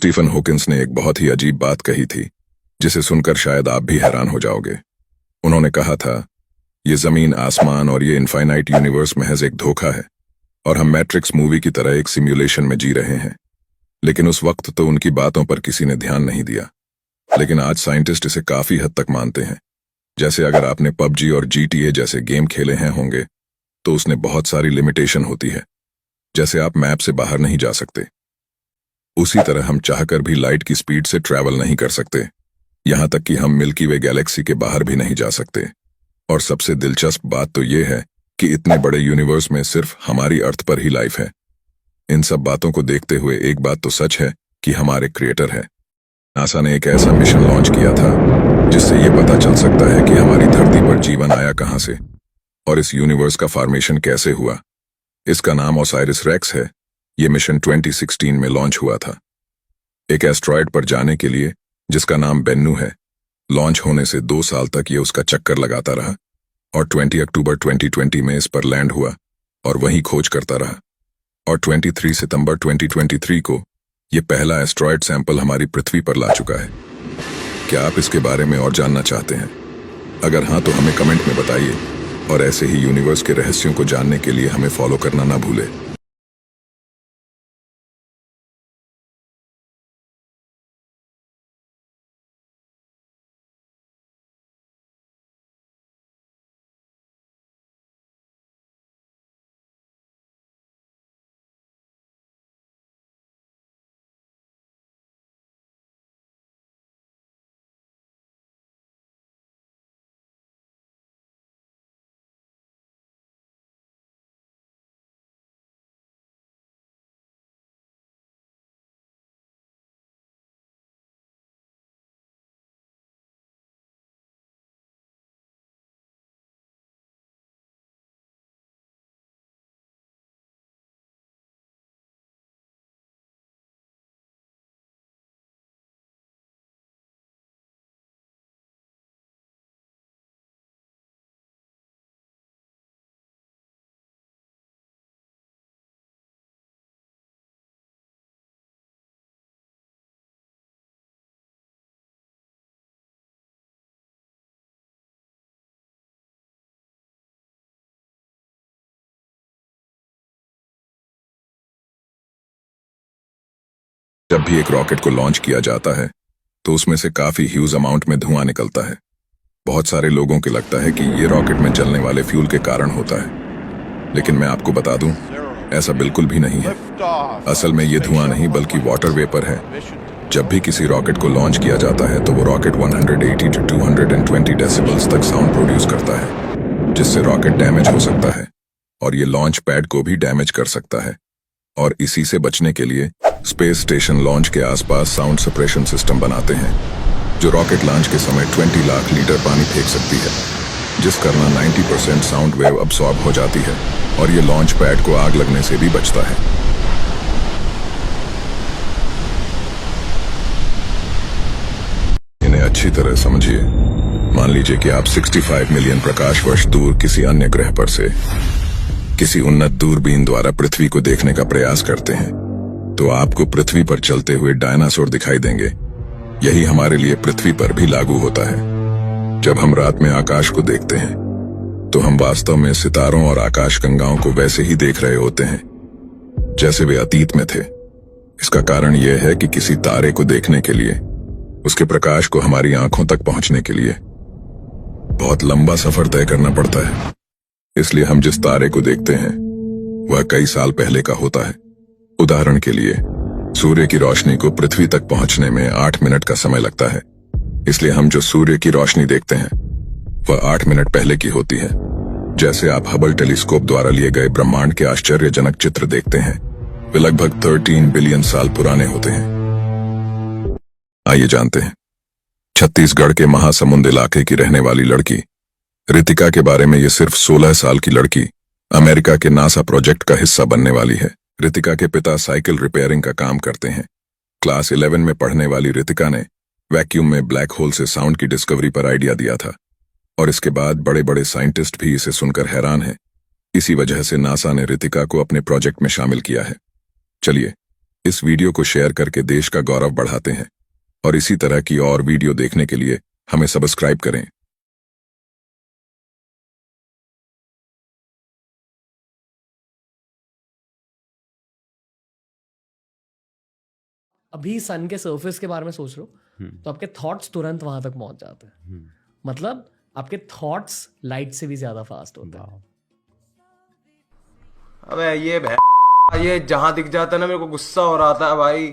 Stephen Hawkins ने एक बहुत ही अजीब बात कही थी, जिसे सुनकर शायद आप भी हैरान हो जाओगे। उन्होंने कहा था, ये जमीन, आसमान और ये इनफाइनाइट यूनिवर्स महज एक धोखा है और हम मैट्रिक्स मूवी की तरह एक सिम्युलेशन में जी रहे हैं। लेकिन उस वक्त तो उनकी बातों पर किसी ने ध्यान नहीं दिया, लेकिन आज साइंटिस्ट इसे काफी हद तक मानते हैं। जैसे अगर आपने पबजी और GTA जैसे गेम खेले हैं होंगे, तो उसने बहुत सारी लिमिटेशन होती है। जैसे आप मैप से बाहर नहीं जा सकते, उसी तरह हम चाहकर भी लाइट की स्पीड से ट्रैवल नहीं कर सकते। यहां तक कि हम मिल्की वे गैलेक्सी के बाहर भी नहीं जा सकते। और सबसे दिलचस्प बात तो यह है कि इतने बड़े यूनिवर्स में सिर्फ हमारी अर्थ पर ही लाइफ है। इन सब बातों को देखते हुए एक बात तो सच है कि हमारे क्रिएटर है। नासा ने एक ऐसा मिशन लॉन्च किया था जिससे यह पता चल सकता है कि हमारी धरती पर जीवन आया कहां से और इस यूनिवर्स का फॉर्मेशन कैसे हुआ। इसका नाम ओसाइरिस रेक्स है। यह मिशन 2016 में लॉन्च हुआ था, एक एस्ट्रॉयड पर जाने के लिए जिसका नाम बेन्नू है। लॉन्च होने से 2 साल तक यह उसका चक्कर लगाता रहा और 20 अक्टूबर 2020 में इस पर लैंड हुआ और वहीं खोज करता रहा। और 23 सितंबर 2023 को यह पहला एस्ट्रॉयड सैंपल हमारी पृथ्वी पर ला चुका है। क्या आप इसके बारे में और जानना चाहते हैं? अगर हाँ, तो हमें कमेंट में बताइए और ऐसे ही यूनिवर्स के रहस्यों को जानने के लिए हमें फॉलो करना ना भूलें। जब भी एक रॉकेट को लॉन्च किया जाता है तो उसमें से काफी ह्यूज अमाउंट में धुआं निकलता है। बहुत सारे लोगों को लगता है कि ये रॉकेट में जलने वाले फ्यूल के कारण होता है, लेकिन मैं आपको बता दूं, ऐसा बिल्कुल भी नहीं है। असल में ये धुआं नहीं बल्कि वाटर वेपर है। जब भी किसी रॉकेट को लॉन्च किया जाता है तो वो रॉकेट 180 to 220 डेसिबल्स तक साउंड प्रोड्यूस करता है, जिससे रॉकेट डैमेज हो सकता है और ये लॉन्च पैड को भी डैमेज कर सकता है। और इसी से बचने के लिए स्पेस स्टेशन लॉन्च के आसपास साउंड सप्रेशन सिस्टम बनाते हैं, जो रॉकेट लॉन्च के समय 20 लाख लीटर पानी फेंक सकती है, जिस कारण 90% साउंड वेव अब्सॉर्ब हो जाती है और ये लॉन्च पैड को आग लगने से भी बचता है। इन्हें अच्छी तरह समझिए। मान लीजिए कि आप 65 मिलियन प्रकाश वर्ष दूर किसी अन्य ग्रह पर से किसी उन्नत दूरबीन द्वारा पृथ्वी को देखने का प्रयास करते हैं, तो आपको पृथ्वी पर चलते हुए डायनासोर दिखाई देंगे। यही हमारे लिए पृथ्वी पर भी लागू होता है। जब हम रात में आकाश को देखते हैं तो हम वास्तव में सितारों और आकाशगंगाओं को वैसे ही देख रहे होते हैं जैसे वे अतीत में थे। इसका कारण यह है कि किसी तारे को देखने के लिए उसके प्रकाश को हमारी आंखों तक पहुंचने के लिए बहुत लंबा सफर तय करना पड़ता है। इसलिए हम जिस तारे को देखते हैं वह कई साल पहले का होता है। उदाहरण के लिए, सूर्य की रोशनी को पृथ्वी तक पहुंचने में 8 मिनट का समय लगता है। इसलिए हम जो सूर्य की रोशनी देखते हैं वह 8 मिनट पहले की होती है। जैसे आप हबल टेलीस्कोप द्वारा लिए गए ब्रह्मांड के आश्चर्यजनक चित्र देखते हैं, वे लगभग 13 बिलियन साल पुराने होते हैं। आइए जानते हैं छत्तीसगढ़ के महासमुंद इलाके की रहने वाली लड़की रितिका के बारे में। ये सिर्फ 16 साल की लड़की अमेरिका के नासा प्रोजेक्ट का हिस्सा बनने वाली है। रितिका के पिता साइकिल रिपेयरिंग का काम करते हैं। क्लास 11 में पढ़ने वाली रितिका ने वैक्यूम में ब्लैक होल से साउंड की डिस्कवरी पर आइडिया दिया था और इसके बाद बड़े बड़े साइंटिस्ट भी इसे सुनकर हैरान हैं। इसी वजह से नासा ने रितिका को अपने प्रोजेक्ट में शामिल किया है। चलिए इस वीडियो को शेयर करके देश का गौरव बढ़ाते हैं और इसी तरह की और वीडियो देखने के लिए हमें सब्सक्राइब करें। अभी सन के सरफेस के बारे में सोच रहे हो तो आपके थॉट्स तुरंत वहां तक पहुंच जाते हैं। मतलब आपके थॉट्स लाइट से भी ज्यादा फास्ट होते हैं। अबे ये जहां दिख जाता है ना, मेरे को गुस्सा हो रहा था भाई।